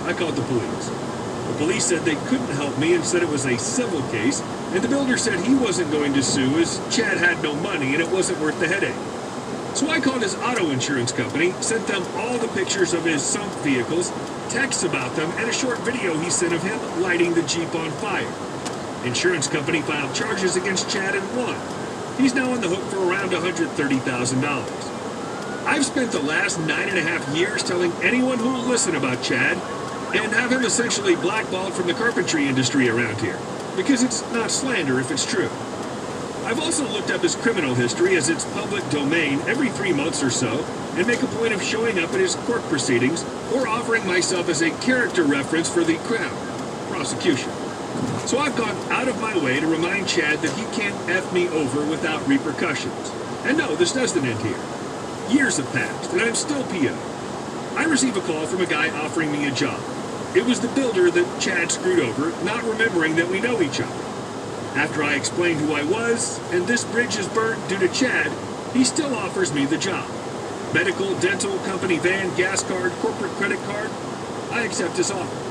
I called the police. The police said they couldn't help me and said it was a civil case, and the builder said he wasn't going to sue as Chad had no money and it wasn't worth the headache. So I called his auto insurance company, sent them all the pictures of his sunk vehicles, texts about them, and a short video he sent of him lighting the Jeep on fire. Insurance company filed charges against Chad and won. He's now on the hook for around $130,000. I've spent the last 9.5 years telling anyone who will listen about Chad and have him essentially blackballed from the carpentry industry around here, because it's not slander if it's true. I've also looked up his criminal history as it's public domain every 3 months or so and make a point of showing up at his court proceedings or offering myself as a character reference for the Crown prosecution. So I've gone out of my way to remind Chad that he can't F me over without repercussions. And no, this doesn't end here. Years have passed, and I'm still PO. I receive a call from a guy offering me a job. It was the builder that Chad screwed over, not remembering that we know each other. After I explained who I was, and this bridge is burnt due to Chad, he still offers me the job. Medical, dental, company van, gas card, corporate credit card. I accept his offer.